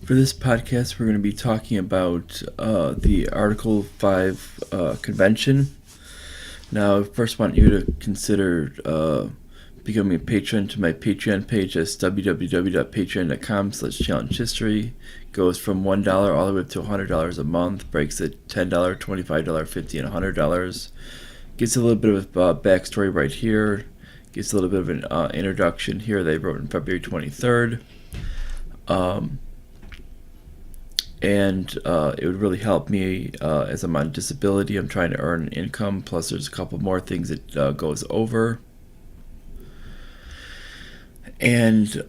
For this podcast, we're going to be talking about the Article 5 convention. Now, I first want you to consider becoming a patron to my Patreon page. That's www.patreon.com/challengehistory. Goes from $1 all the way up to $100 a month. Breaks at $10, $25, $50, and $100. Gets a little bit of backstory right here. Gets a little bit of an introduction here that I wrote on February 23rd. And it would really help me as I'm on disability. I'm trying to earn an income, plus there's a couple more things it goes over. And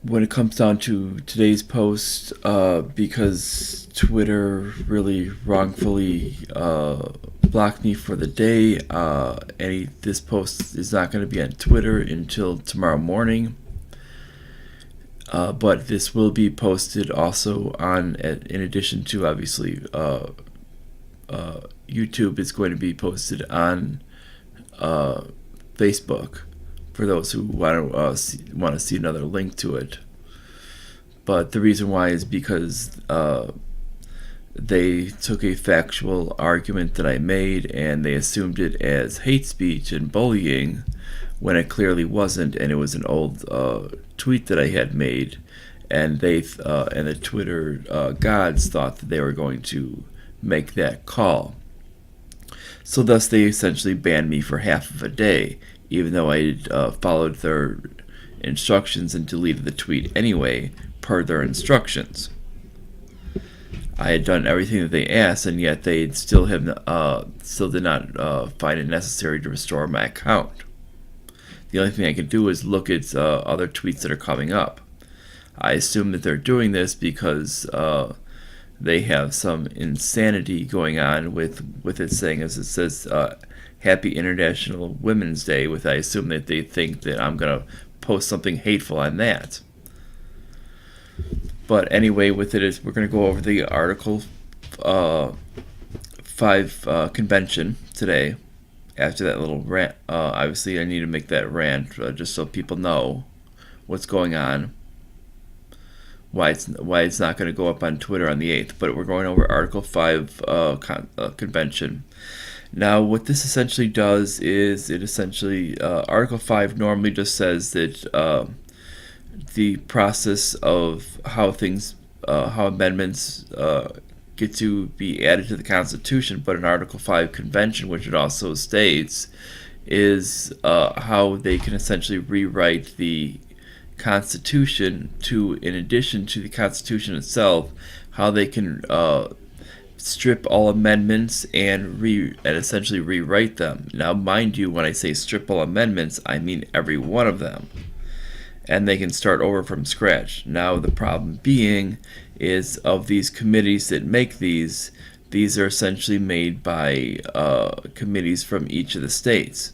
when it comes down to today's post, because Twitter really wrongfully blocked me for the day, this post is not going to be on Twitter until tomorrow morning. But this will be posted also in addition to obviously YouTube, it's going to be posted on Facebook for those who want to see another link to it. But the reason why is because they took a factual argument that I made and they assumed it as hate speech and bullying when it clearly wasn't, and it was an old tweet that I had made, and the Twitter gods thought that they were going to make that call. So thus they essentially banned me for half of a day, even though I followed their instructions and deleted the tweet anyway, per their instructions. I had done everything that they asked, and yet they still did not find it necessary to restore my account. The only thing I can do is look at other tweets that are coming up. I assume that they're doing this because they have some insanity going on with it saying, as it says, Happy International Women's Day, with I assume that they think that I'm going to post something hateful on that. But anyway, with it, we're going to go over the Article 5 convention today. After that little rant, obviously I need to make that rant just so people know what's going on, why it's not going to go up on Twitter on the 8th. But we're going over Article 5 convention. Now, what this essentially does is Article 5 normally just says that the process of how amendments get to be added to the Constitution, but in Article 5 convention, which it also states, is how they can essentially rewrite the Constitution in addition to the Constitution itself, how they can strip all amendments and essentially rewrite them. Now, mind you, when I say strip all amendments, I mean every one of them. And they can start over from scratch. Now, the problem being is of these committees that make these are essentially made by committees from each of the states.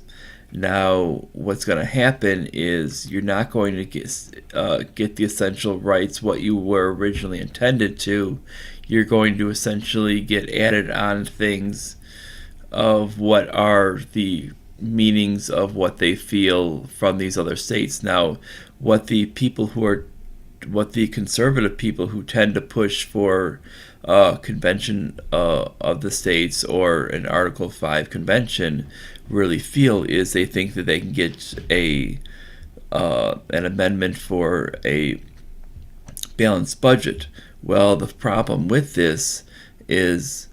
Now, what's going to happen is you're not going to get the essential rights what you were originally intended to. You're going to essentially get added on things of what are the meanings of what they feel from these other states. Now, what the conservative people who tend to push for convention of the states or an Article 5 convention really feel is they think that they can get an amendment for a balanced budget. Well, the problem with this is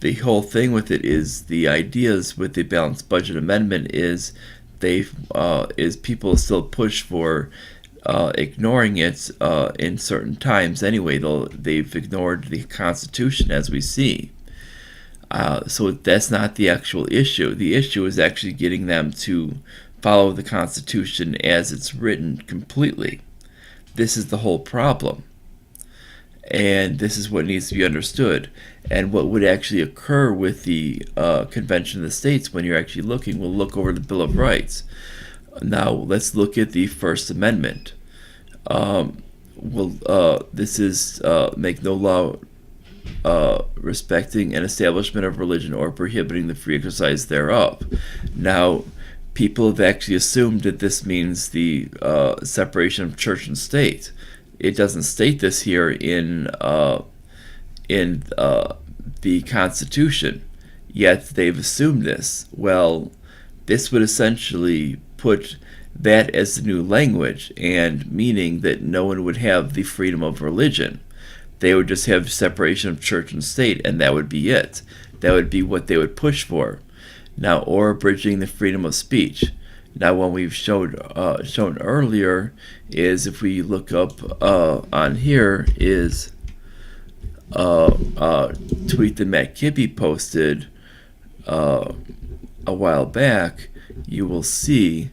the whole thing with it is the ideas with the balanced budget amendment is people still push for ignoring it in certain times anyway. They've ignored the Constitution as we see. So that's not the actual issue. The issue is actually getting them to follow the Constitution as it's written completely. This is the whole problem. And this is what needs to be understood. And what would actually occur with the Convention of the States when you're actually looking, we'll look over the Bill of Rights. Now, let's look at the First Amendment. This is make no law respecting an establishment of religion or prohibiting the free exercise thereof. Now, people have actually assumed that this means the separation of church and state. it doesn't state this here in the Constitution, yet they've assumed this. Well, this would essentially put that as the new language, and meaning that no one would have the freedom of religion. They would just have separation of church and state, and that would be it. That would be what they would push for. Now, or abridging the freedom of speech. Now, what we've shown earlier is, if we look up on here, is tweet that Matt Kibbe posted a while back. You will see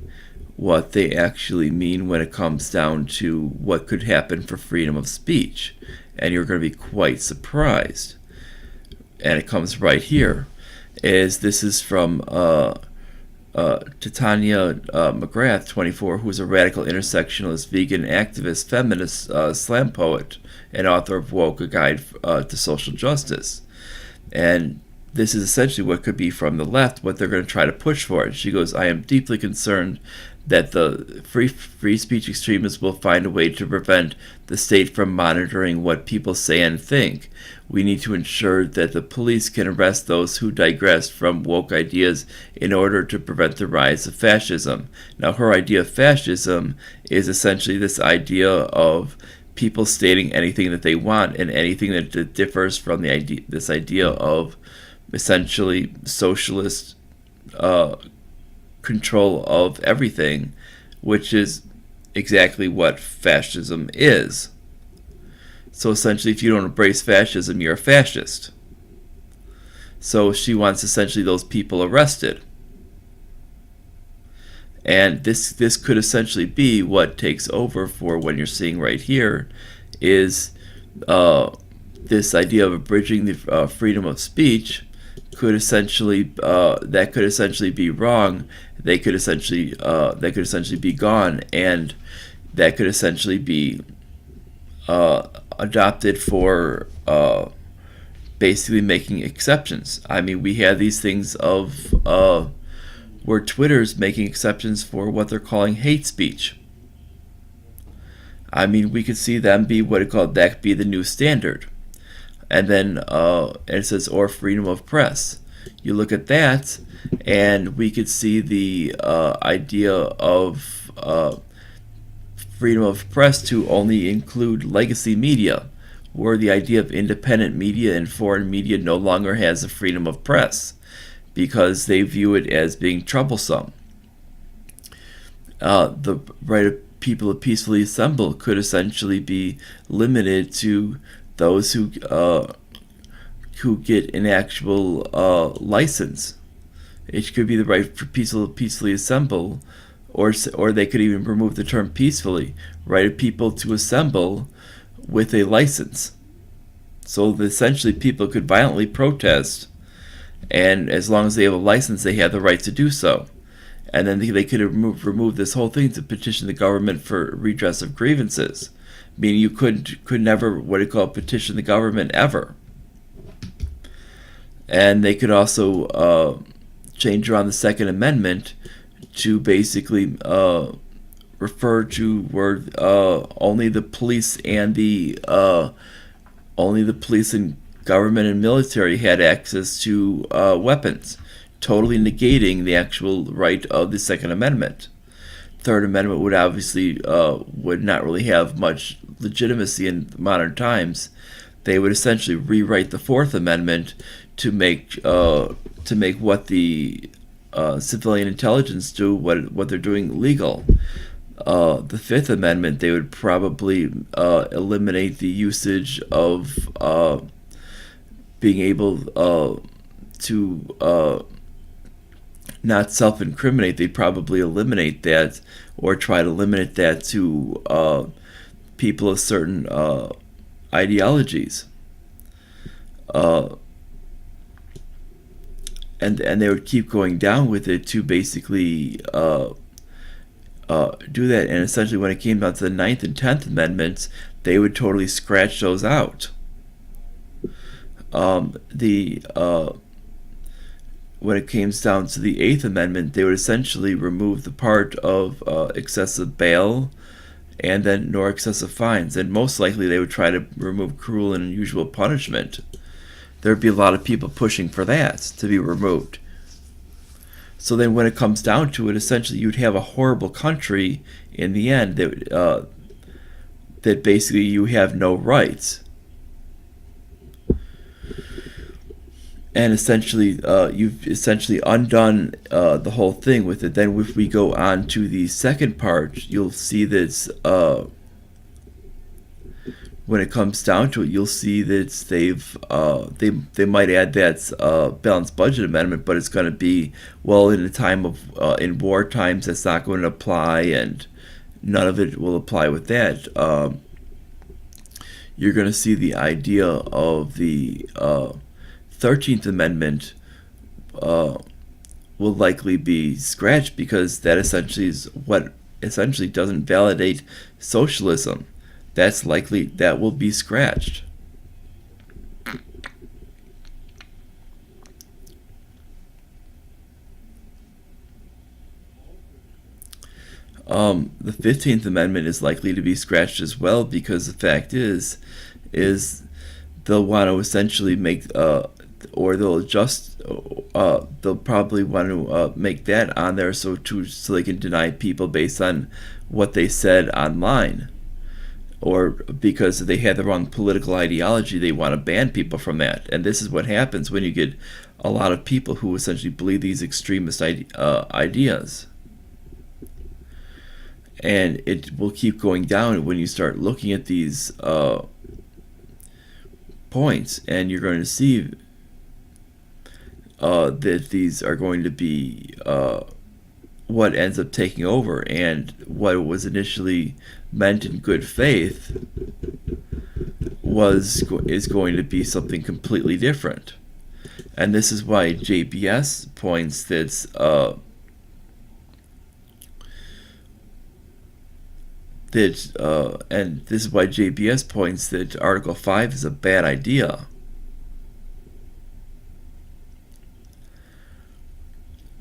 what they actually mean when it comes down to what could happen for freedom of speech, and you're going to be quite surprised. And it comes right here. This is from Titania McGrath, 24, who is a radical intersectionalist, vegan activist, feminist, slam poet, and author of Woke, A Guide to Social Justice. And this is essentially what could be from the left, what they're going to try to push for. She goes, I am deeply concerned that the free speech extremists will find a way to prevent the state from monitoring what people say and think. We need to ensure that the police can arrest those who digress from woke ideas in order to prevent the rise of fascism. Now, her idea of fascism is essentially this idea of people stating anything that they want, and anything that differs from this idea of essentially socialist control of everything, which is exactly what fascism is. So essentially, if you don't embrace fascism, you're a fascist. So she wants essentially those people arrested. And this could essentially be what takes over for what you're seeing right here, is this idea of abridging the freedom of speech could essentially be wrong. That could essentially be gone, and that could essentially be adopted for basically making exceptions. I mean, we have these things of where Twitter's making exceptions for what they're calling hate speech. I mean, we could see them be that be the new standard. And then it says, or freedom of press. You look at that, and we could see the idea of freedom of press to only include legacy media, where the idea of independent media and foreign media no longer has a freedom of press, because they view it as being troublesome. The right of people to peacefully assemble could essentially be limited to those who get an actual license. It could be the right for people to peacefully assemble, or they could even remove the term peacefully. Right of people to assemble with a license. So essentially, people could violently protest, and as long as they have a license, they have the right to do so. And then they could remove this whole thing to petition the government for redress of grievances. Meaning you could never petition the government ever. And they could also change around the Second Amendment to basically refer to where only the police and government and military had access to weapons, totally negating the actual right of the Second Amendment. Third Amendment would obviously would not really have much legitimacy in modern times. They would essentially rewrite the Fourth Amendment to make what the civilian intelligence do, what they're doing, legal. The Fifth Amendment, they would probably eliminate the usage of being able to not self-incriminate. They'd probably eliminate that, or try to limit that to people of certain ideologies. And they would keep going down with it to basically do that. And essentially, when it came down to the Ninth and 10th Amendments, they would totally scratch those out. When it came down to the Eighth Amendment, they would essentially remove the part of excessive bail and then nor excessive fines. And most likely they would try to remove cruel and unusual punishment. There'd be a lot of people pushing for that to be removed. So then when it comes down to it, essentially you'd have a horrible country in the end that basically you have no rights. And essentially, you've essentially undone the whole thing with it. Then if we go on to the second part, you'll see that when it comes down to it, you'll see that they might add that balanced budget amendment, but it's going to be, well, in a time of in war times, that's not going to apply, and none of it will apply with that. You're going to see the idea of the 13th Amendment will likely be scratched, because that essentially is what essentially doesn't validate socialism. That will be scratched. The 15th Amendment is likely to be scratched as well, because the fact is they'll want to essentially make or they'll adjust. They'll probably want to make that on there so they can deny people based on what they said online, or because they had the wrong political ideology, they want to ban people from that. And this is what happens when you get a lot of people who essentially believe these extremist ideas. And it will keep going down when you start looking at these points, and you're going to see that these are going to be what ends up taking over, and what was initially meant in good faith is going to be something completely different. And this is why JBS points that and this is why JBS points that Article 5 is a bad idea.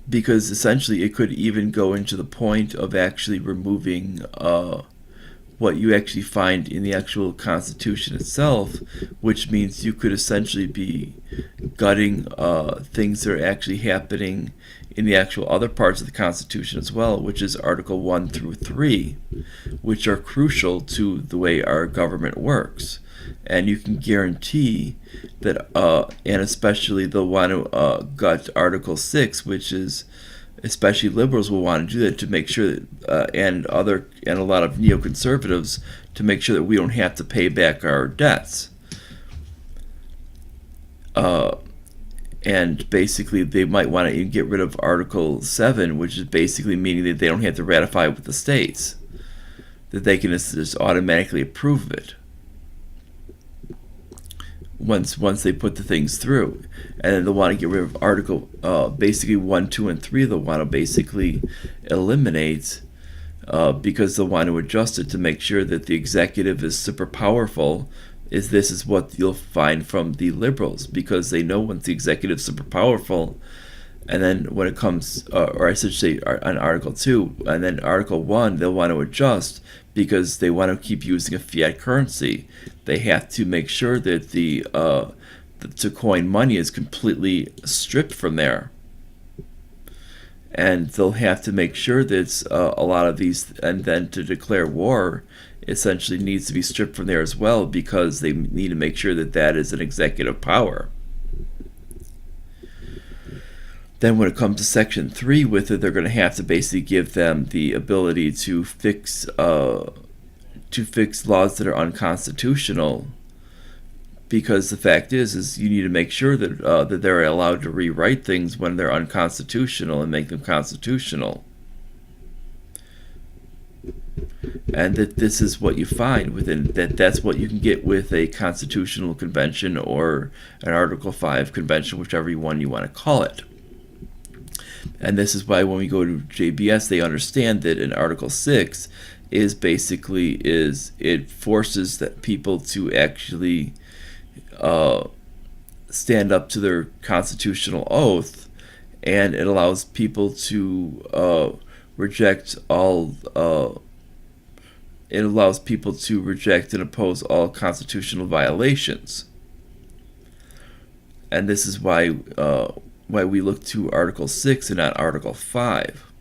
Because essentially it could even go into the point of actually removing what you actually find in the actual Constitution itself, which means you could essentially be gutting things that are actually happening in the actual other parts of the Constitution as well, which is Article 1 through 3, which are crucial to the way our government works. And you can guarantee that, and especially they'll want to gut Article 6, which is, especially liberals will want to do that to make sure that, and a lot of neoconservatives, to make sure that we don't have to pay back our debts. And basically they might want to even get rid of Article 7, which is basically meaning that they don't have to ratify with the states, that they can just automatically approve of it once they put the things through. And then they'll want to get rid of Article basically 1, 2, and 3. They'll want to basically eliminate because they'll want to adjust it to make sure that the executive is super powerful. This is what you'll find from the liberals, because they know once the executive is super powerful, and then when it comes, or I should say on Article 2, and then Article 1, they'll want to adjust because they want to keep using a fiat currency. They have to make sure that to coin money is completely stripped from there. And they'll have to make sure that a lot of these, and then to declare war essentially needs to be stripped from there as well, because they need to make sure that that is an executive power. Then when it comes to Section 3 with it, they're going to have to basically give them the ability to fix laws that are unconstitutional, because the fact is you need to make sure that they're allowed to rewrite things when they're unconstitutional and make them constitutional. And that this is what you find within that's what you can get with a constitutional convention or an Article 5 convention, whichever one you want to call it. And this is why when we go to JBS, they understand that in Article 6 it forces that people to actually stand up to their constitutional oath, and it allows people to reject all it allows people to reject and oppose all constitutional violations. And this is why we look to Article 6 and not Article 5.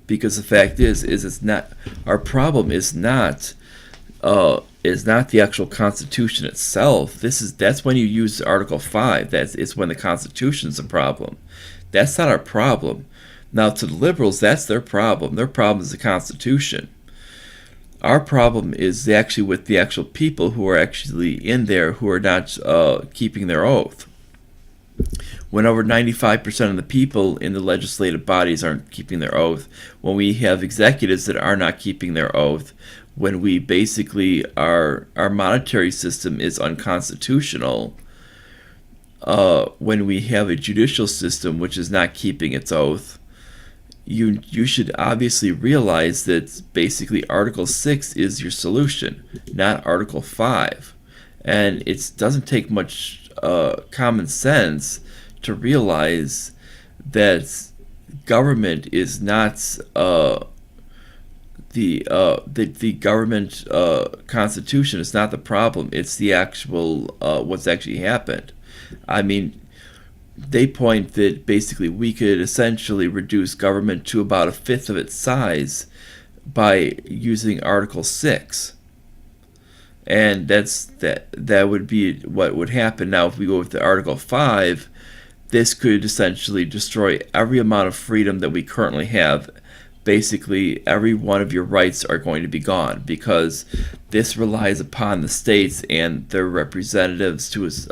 Because the fact is it's not, our problem is not the actual Constitution itself. That's when you use Article 5. It's when the Constitution's a problem. That's not our problem. Now, to the liberals, that's their problem. Their problem is the Constitution. Our problem is actually with the actual people who are actually in there who are not keeping their oath. When over 95% of the people in the legislative bodies aren't keeping their oath, when we have executives that are not keeping their oath, when we basically our monetary system is unconstitutional, when we have a judicial system which is not keeping its oath, you should obviously realize that basically Article 6 is your solution, not Article 5. And it doesn't take much common sense to realize that government is not the government constitution is not the problem. It's the actual what's actually happened. I mean, they point that basically we could essentially reduce government to about a fifth of its size by using Article 6. And that would be what would happen. Now, if we go with the Article 5, this could essentially destroy every amount of freedom that we currently have. Basically, every one of your rights are going to be gone, because this relies upon the states and their representatives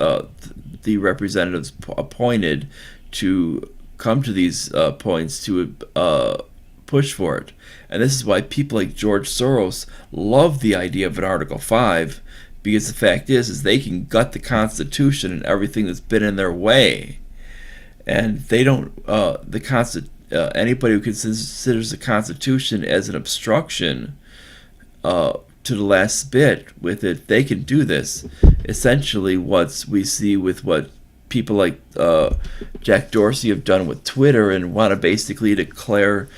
the representatives appointed to come to these points to push for it. And this is why people like George Soros love the idea of an Article 5, because the fact is they can gut the Constitution and everything that's been in their way. And they don't, anybody who considers the Constitution as an obstruction to the last bit with it, they can do this. Essentially, what we see with what people like Jack Dorsey have done with Twitter and want to basically declare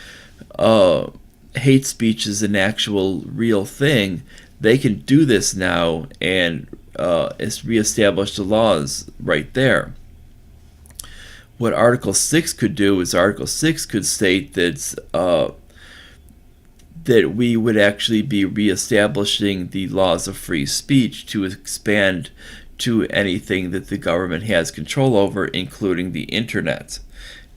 hate speech is an actual real thing, they can do this now and reestablish the laws right there. What Article 6 could do is Article 6 could state that that we would actually be reestablishing the laws of free speech to expand to anything that the government has control over, including the internet.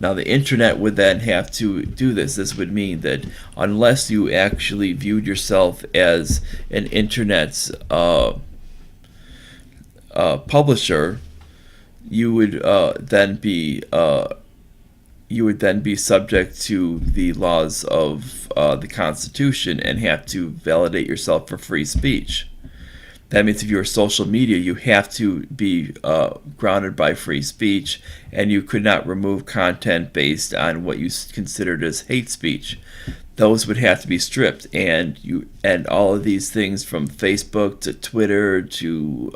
Now, the internet would then have to do this. This would mean that unless you actually viewed yourself as an internet publisher, you would then be subject to the laws of the Constitution and have to validate yourself for free speech. That means if you're social media, you have to be grounded by free speech, and you could not remove content based on what you considered as hate speech. Those would have to be stripped, and all of these things from Facebook to Twitter to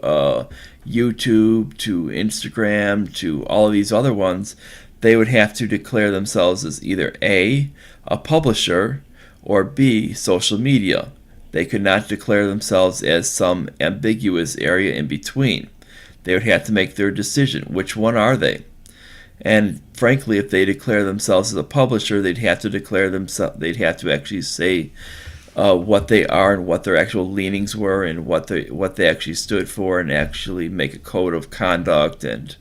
YouTube to Instagram to all of these other ones, they would have to declare themselves as either A, a publisher, or B, social media. They could not declare themselves as some ambiguous area in between. They would have to make their decision. Which one are they? And frankly, if they declare themselves as a publisher, they'd have to actually say what they are and what their actual leanings were and what they actually stood for, and actually make a code of conduct, and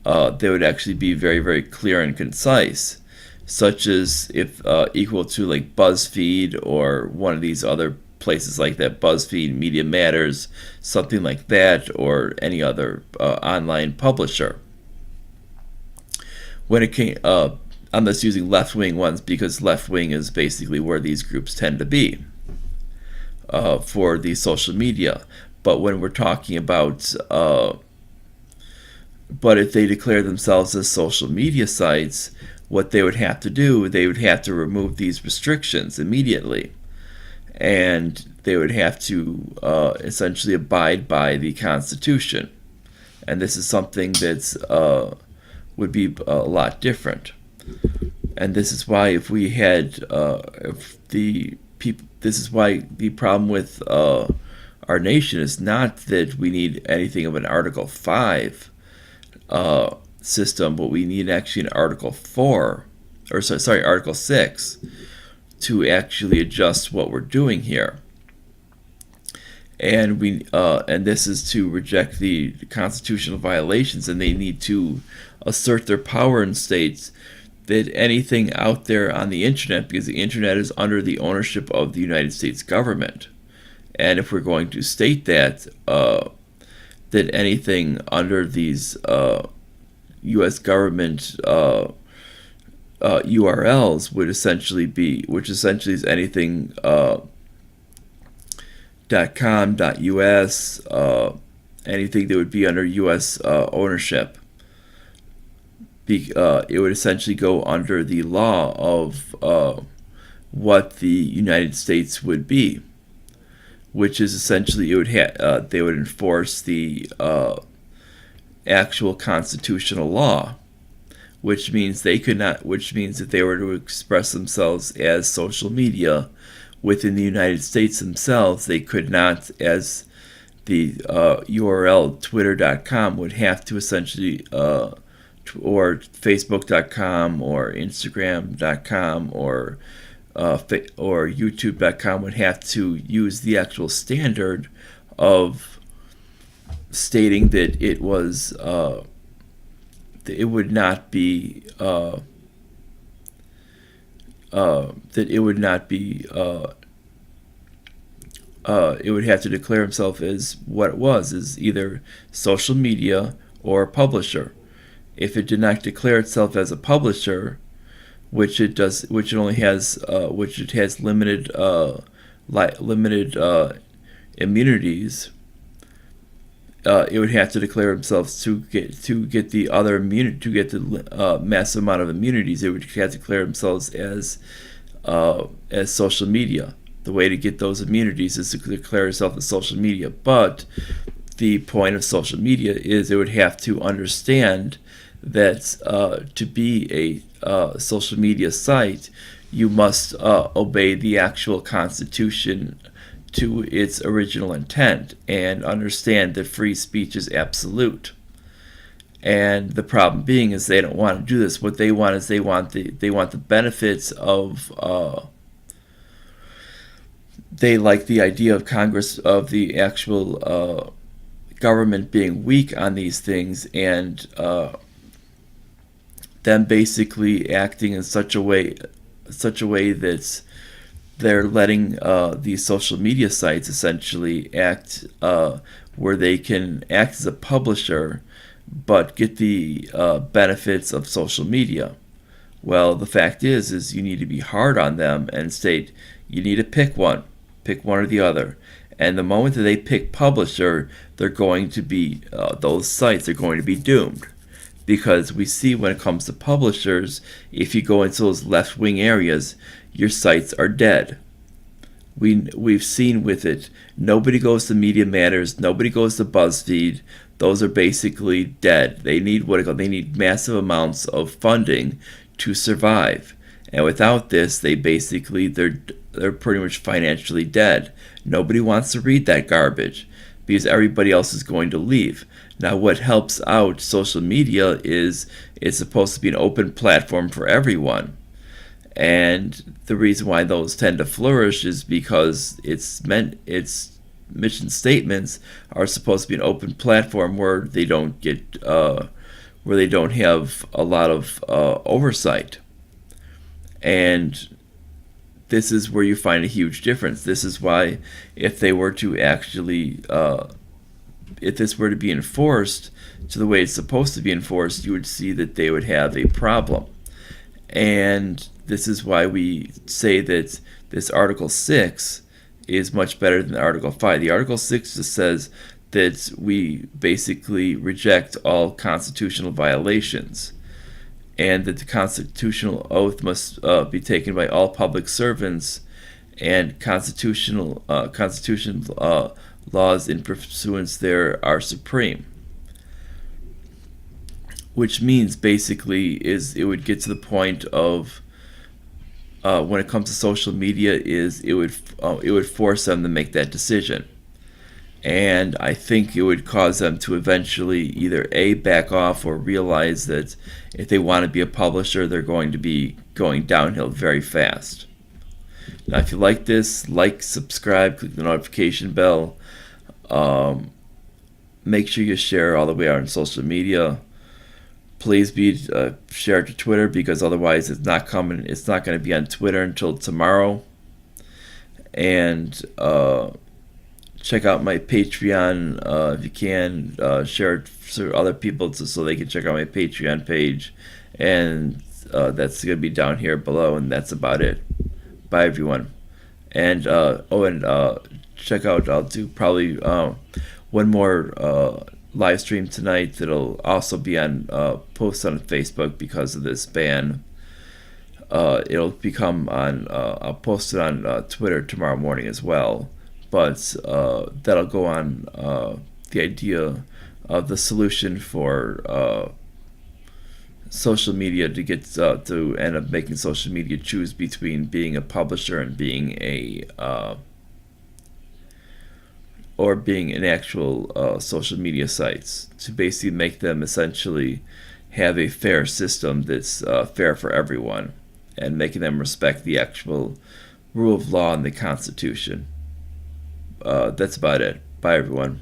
they would actually be very, very clear and concise, such as if equal to like BuzzFeed or one of these other places like that, BuzzFeed, Media Matters, something like that, or any other online publisher. When it came, I'm just using left-wing ones because left-wing is basically where these groups tend to be for the social media. But when we're talking about, but if they declare themselves as social media sites, what they would have to do, they would have to remove these restrictions immediately. And they would have to essentially abide by the Constitution. And this is something that's would be a lot different. And this is why if we had if the this is why the problem with our nation is not that we need anything of an Article 5 system, but we need actually an Article 4, or sorry, Article 6, to actually adjust what we're doing here. And this is to reject the constitutional violations, and they need to assert their power in states that anything out there on the internet, because the internet is under the ownership of the United States government, and if we're going to state that anything under these U.S. government URLs would essentially be, which essentially is anything .com, .us, anything that would be under U.S. ownership. It would essentially go under the law of what the United States would be, which is essentially they would enforce the actual constitutional law, which means if they were to express themselves as social media within the United States themselves, they could not, as the URL twitter.com would have to essentially, or facebook.com or instagram.com or youtube.com would have to use the actual standard of stating that it was it would not be it would have to declare himself as what it was, is either social media or publisher. If it did not declare itself as a publisher, which it has limited immunities, it would have to declare themselves to get the other immunity, to get the massive amount of immunities. It would have to declare themselves as social media. The way to get those immunities is to declare yourself as social media. But the point of social media is it would have to understand that to be a social media site, you must obey the actual Constitution to its original intent and understand that free speech is absolute. And the problem being is they don't want to do this. What they want is they want the benefits of they like the idea of Congress, of the actual government being weak on these things, and them basically acting in such a way that they're letting these social media sites essentially act where they can act as a publisher but get the benefits of social media. Well, the fact is you need to be hard on them and state you need to pick one or the other. And the moment that they pick publisher, they're going to be those sites are going to be doomed. Because we see when it comes to publishers, if you go into those left-wing areas, your sites are dead. We've seen with it. Nobody goes to Media Matters. Nobody goes to BuzzFeed. Those are basically dead. They need they need massive amounts of funding to survive. And without this, they're pretty much financially dead. Nobody wants to read that garbage because everybody else is going to leave. Now, what helps out social media is it's supposed to be an open platform for everyone. And the reason why those tend to flourish is because its mission statements are supposed to be an open platform where they don't have a lot of oversight. And this is where you find a huge difference. This is why if they were to actually if this were to be enforced to the way it's supposed to be enforced, you would see that they would have a problem. And this is why we say that this Article 6 is much better than Article 5. The Article 6 just says that we basically reject all constitutional violations, and that the constitutional oath must be taken by all public servants, and constitutional laws in pursuance there are supreme. Which means basically is it would get to the point of when it comes to social media is it would force them to make that decision, and I think it would cause them to eventually either a back off or realize that if they want to be a publisher, they're going to be going downhill very fast. Now, if you like this, like, subscribe, click the notification bell. Make sure you share all the way out on social media. Please be share it to Twitter, because otherwise it's not coming. It's not going to be on Twitter until tomorrow. And check out my Patreon if you can. Share it to other people so they can check out my Patreon page. And that's going to be down here below. And that's about it. Bye, everyone. And check out. I'll do probably one more live stream tonight that'll also be on post on Facebook because of this ban. It'll become on I'll post it on Twitter tomorrow morning as well, but that'll go on the idea of the solution for social media to get to end up making social media choose between being a publisher and being a or being an actual social media sites, to basically make them essentially have a fair system that's fair for everyone, and making them respect the actual rule of law and the Constitution. That's about it. Bye, everyone.